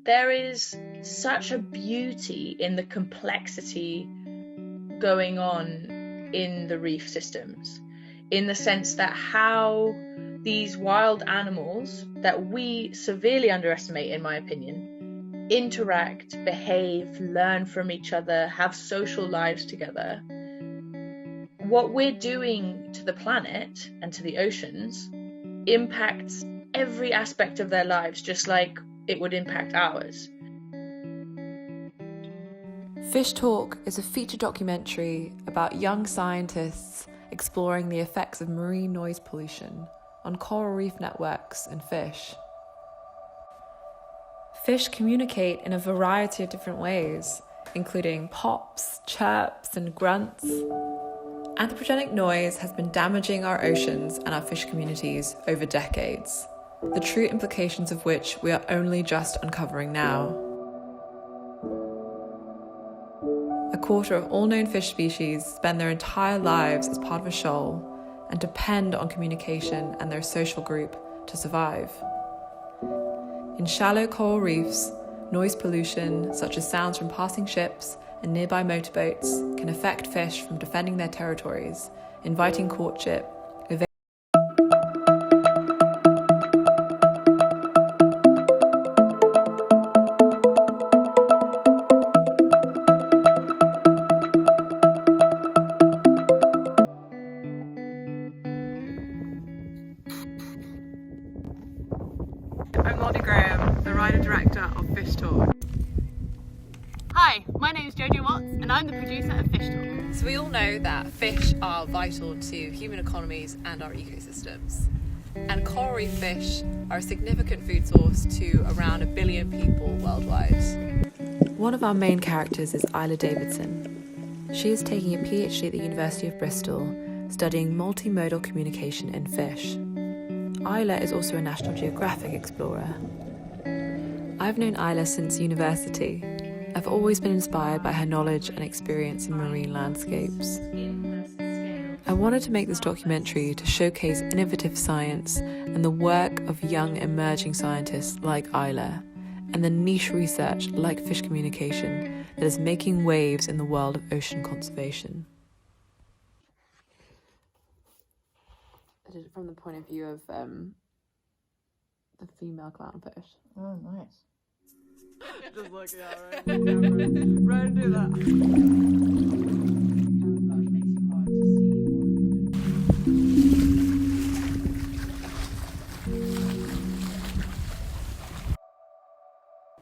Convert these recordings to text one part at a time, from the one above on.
there is such a beauty in the complexity going on in the reef systems, in the sense that how these wild animals that we severely underestimate, in my opinion, interact, behave, learn from each other, have social lives together. What we're doing to the planet and to the oceans impacts every aspect of their lives, just like it would impact ours. Fish Talk is a feature documentary about young scientists exploring the effects of marine noise pollution on coral reef networks and fish. Fish communicate in a variety of different ways, including pops, chirps, and grunts. Anthropogenic noise has been damaging our oceans and our fish communities over decades, the true implications of which we are only just uncovering now. A quarter of all known fish species spend their entire lives as part of a shoal and depend on communication and their social group to survive. In shallow coral reefs, noise pollution, such as sounds from passing ships and nearby motorboats, can affect fish from defending their territories, inviting courtship, I'm Molly Graham, the writer-director of Fish Talk. Hi, my name is Jojo Watts and I'm the producer of Fish Talk. So we all know that fish are vital to human economies and our ecosystems. And coral reef fish are a significant food source to around 1 billion people worldwide. One of our main characters is Isla Davidson. She is taking a PhD at the University of Bristol, studying multimodal communication in fish. Isla is also a National Geographic explorer. I've known Isla since university. I've always been inspired by her knowledge and experience in marine landscapes. I wanted to make this documentary to showcase innovative science and the work of young emerging scientists like Isla, and the niche research like fish communication that is making waves in the world of ocean conservation. I did it from the point of view of the female clownfish. Oh, nice. Just look, yeah, right. Right, do that.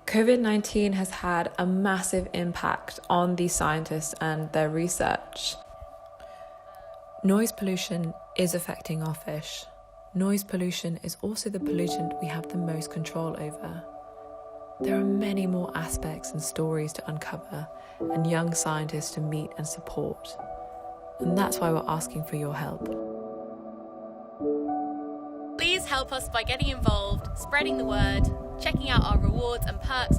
COVID-19 has had a massive impact on these scientists and their research. Noise pollution is affecting our fish. Noise pollution is also the pollutant we have the most control over. There are many more aspects and stories to uncover and young scientists to meet and support. And that's why we're asking for your help. Please help us by getting involved, spreading the word, checking out our rewards and perks